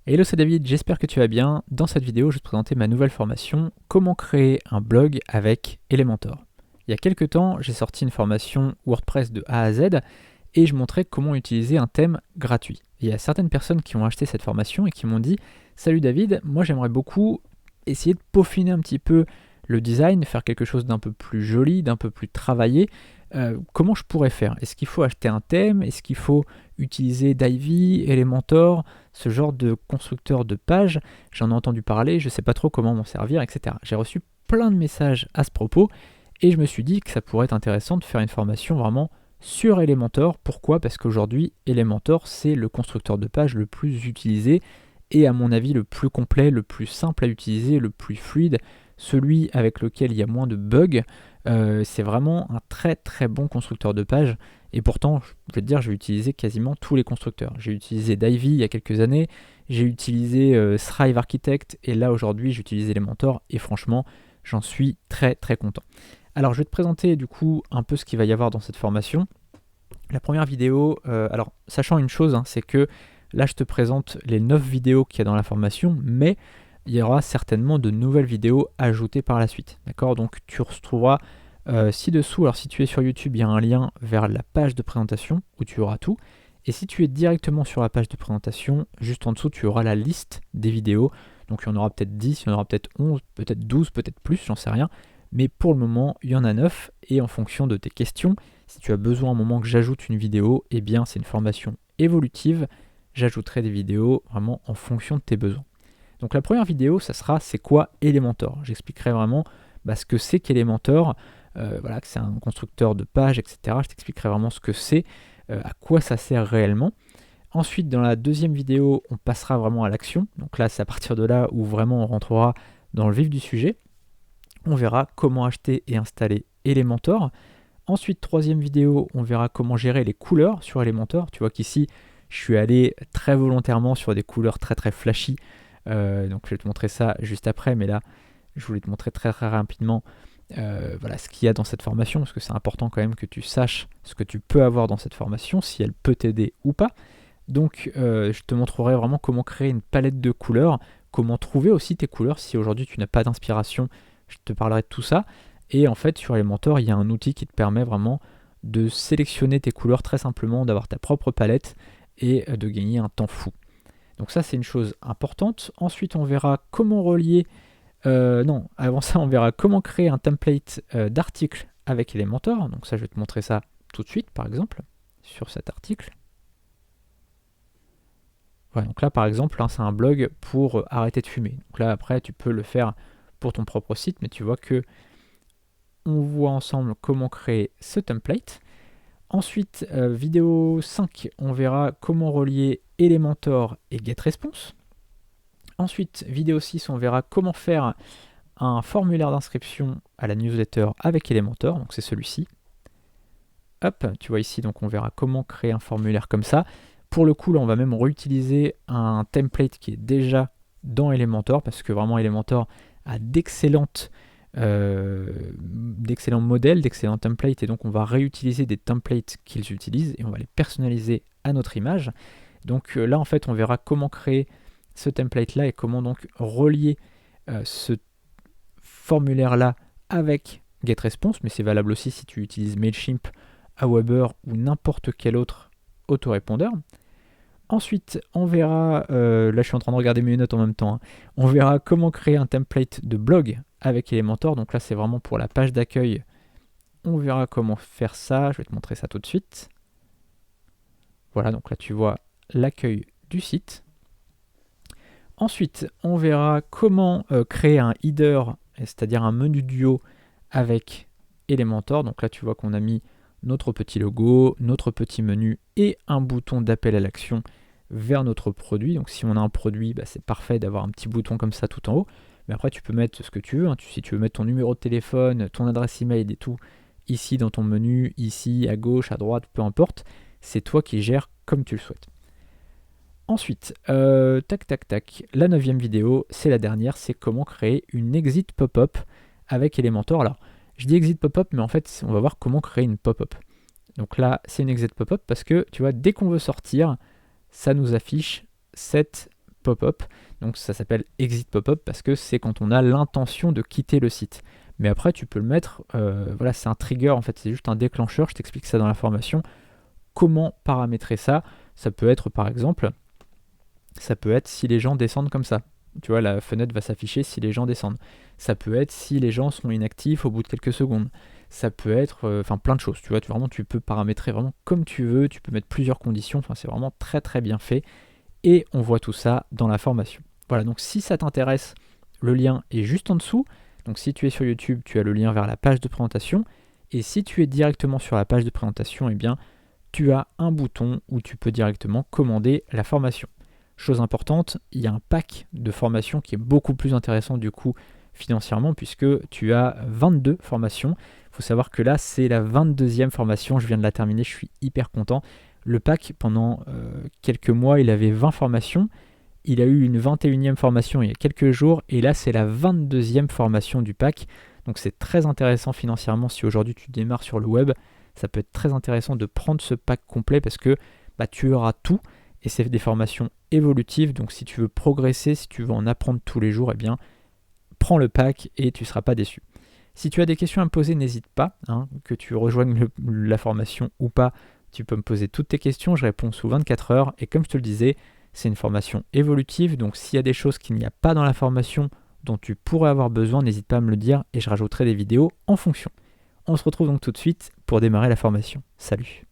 Hello, c'est David, j'espère que tu vas bien. Dans cette vidéo, je vais te présenter ma nouvelle formation, comment créer un blog avec Elementor. Il y a quelques temps, j'ai sorti une formation WordPress de A à Z et je montrais comment utiliser un thème gratuit. Et il y a certaines personnes qui ont acheté cette formation et qui m'ont dit « Salut David, moi j'aimerais beaucoup essayer de peaufiner un petit peu le design, faire quelque chose d'un peu plus joli, d'un peu plus travaillé. Comment je pourrais faire? Est-ce qu'il faut acheter un thème? Est-ce qu'il faut utiliser Divi, Elementor, ce genre de constructeur de pages? J'en ai entendu parler, je ne sais pas trop comment m'en servir, etc. J'ai reçu plein de messages à ce propos et je me suis dit que ça pourrait être intéressant de faire une formation vraiment sur Elementor. Pourquoi? Parce qu'aujourd'hui, Elementor, c'est le constructeur de pages le plus utilisé et à mon avis le plus complet, le plus simple à utiliser, le plus fluide, celui avec lequel il y a moins de bugs. C'est vraiment un très très bon constructeur de pages et pourtant, je vais te dire, j'ai utilisé quasiment tous les constructeurs. J'ai utilisé Divi il y a quelques années, j'ai utilisé Thrive Architect et là aujourd'hui j'utilise Elementor et franchement, j'en suis très très content. Alors je vais te présenter du coup un peu ce qu'il va y avoir dans cette formation. La première vidéo, alors sachant une chose, hein, c'est que là je te présente les 9 vidéos qu'il y a dans la formation, mais il y aura certainement de nouvelles vidéos ajoutées par la suite. D'accord? Donc tu retrouveras ci-dessous, alors si tu es sur YouTube, il y a un lien vers la page de présentation où tu auras tout. Et si tu es directement sur la page de présentation, juste en dessous, tu auras la liste des vidéos. Donc il y en aura peut-être 10, il y en aura peut-être 11, peut-être 12, peut-être plus, j'en sais rien. Mais pour le moment, il y en a 9. Et en fonction de tes questions, si tu as besoin à un moment que j'ajoute une vidéo, eh bien c'est une formation évolutive. J'ajouterai des vidéos vraiment en fonction de tes besoins. Donc la première vidéo, ça sera c'est quoi Elementor. J'expliquerai vraiment ce que c'est qu'Elementor, voilà, que c'est un constructeur de pages, etc. Je t'expliquerai vraiment ce que c'est, à quoi ça sert réellement. Ensuite, dans la deuxième vidéo, on passera vraiment à l'action. Donc là, c'est à partir de là où vraiment on rentrera dans le vif du sujet. On verra comment acheter et installer Elementor. Ensuite, troisième vidéo, on verra comment gérer les couleurs sur Elementor. Tu vois qu'ici, je suis allé très volontairement sur des couleurs très très flashy. Donc je vais te montrer ça juste après, mais là, je voulais te montrer très très rapidement voilà, ce qu'il y a dans cette formation, parce que c'est important quand même que tu saches ce que tu peux avoir dans cette formation, si elle peut t'aider ou pas. Donc je te montrerai vraiment comment créer une palette de couleurs, comment trouver aussi tes couleurs. Si aujourd'hui tu n'as pas d'inspiration, je te parlerai de tout ça. Et en fait, sur Elementor, il y a un outil qui te permet vraiment de sélectionner tes couleurs très simplement, d'avoir ta propre palette et de gagner un temps fou. Donc ça, c'est une chose importante. Ensuite, on verra comment relier... non, avant ça, on verra comment créer un template d'article avec Elementor. Donc ça, je vais te montrer ça tout de suite, par exemple, sur cet article. Voilà, donc là, par exemple, hein, c'est un blog pour arrêter de fumer. Donc là, après, tu peux le faire pour ton propre site, mais tu vois que on voit ensemble comment créer ce template. Ensuite, vidéo 5, on verra comment relier Elementor et GetResponse. Ensuite, vidéo 6, on verra comment faire un formulaire d'inscription à la newsletter avec Elementor, donc c'est celui-ci. Hop, tu vois ici, donc on verra comment créer un formulaire comme ça. Pour le coup, là, on va même réutiliser un template qui est déjà dans Elementor, parce que vraiment Elementor a d'excellents modèles, d'excellents templates, et donc on va réutiliser des templates qu'ils utilisent, et on va les personnaliser à notre image. Donc là, en fait, on verra comment créer ce template-là et comment donc relier ce formulaire-là avec GetResponse, mais c'est valable aussi si tu utilises Mailchimp, Aweber ou n'importe quel autre autorépondeur. Ensuite, on verra, là je suis en train de regarder mes notes en même temps, hein, on verra comment créer un template de blog avec Elementor. Donc là, c'est vraiment pour la page d'accueil. On verra comment faire ça. Je vais te montrer ça tout de suite. Voilà, donc là, tu vois l'accueil du site. Ensuite, on verra comment créer un header, c'est-à-dire un menu duo avec Elementor. Donc là, tu vois qu'on a mis notre petit logo, notre petit menu et un bouton d'appel à l'action vers notre produit. Donc si on a un produit, c'est parfait d'avoir un petit bouton comme ça tout en haut. Mais après, tu peux mettre ce que tu veux. Hein. Si tu veux mettre ton numéro de téléphone, ton adresse email et tout, ici dans ton menu, ici, à gauche, à droite, peu importe, c'est toi qui gères comme tu le souhaites. Ensuite, tac, la 9e vidéo, c'est la dernière, c'est comment créer une exit pop-up avec Elementor. Alors, je dis exit pop-up, mais en fait, on va voir comment créer une pop-up. Donc là, c'est une exit pop-up parce que, tu vois, dès qu'on veut sortir, ça nous affiche cette pop-up. Donc ça s'appelle exit pop-up parce que c'est quand on a l'intention de quitter le site. Mais après, tu peux le mettre, voilà, c'est un trigger, en fait, c'est juste un déclencheur, je t'explique ça dans la formation. Comment paramétrer ça? Ça peut être, par exemple, ça peut être si les gens descendent comme ça. Tu vois, la fenêtre va s'afficher si les gens descendent. Ça peut être si les gens sont inactifs au bout de quelques secondes. Ça peut être, plein de choses. Tu vois, tu peux paramétrer vraiment comme tu veux. Tu peux mettre plusieurs conditions. Enfin, c'est vraiment très très bien fait. Et on voit tout ça dans la formation. Voilà, donc si ça t'intéresse, le lien est juste en dessous. Donc si tu es sur YouTube, tu as le lien vers la page de présentation. Et si tu es directement sur la page de présentation, eh bien, tu as un bouton où tu peux directement commander la formation. Chose importante, il y a un pack de formation qui est beaucoup plus intéressant du coup financièrement puisque tu as 22 formations. Il faut savoir que là, c'est la 22e formation, je viens de la terminer, je suis hyper content. Le pack, pendant quelques mois, il avait 20 formations. Il a eu une 21e formation il y a quelques jours et là, c'est la 22e formation du pack. Donc c'est très intéressant financièrement si aujourd'hui tu démarres sur le web. Ça peut être très intéressant de prendre ce pack complet parce que tu auras tout. Et c'est des formations évolutives, donc si tu veux progresser, si tu veux en apprendre tous les jours, eh bien, prends le pack et tu ne seras pas déçu. Si tu as des questions à me poser, n'hésite pas, que tu rejoignes la formation ou pas, tu peux me poser toutes tes questions, je réponds sous 24 heures, et comme je te le disais, c'est une formation évolutive, donc s'il y a des choses qu'il n'y a pas dans la formation dont tu pourrais avoir besoin, n'hésite pas à me le dire, et je rajouterai des vidéos en fonction. On se retrouve donc tout de suite pour démarrer la formation. Salut!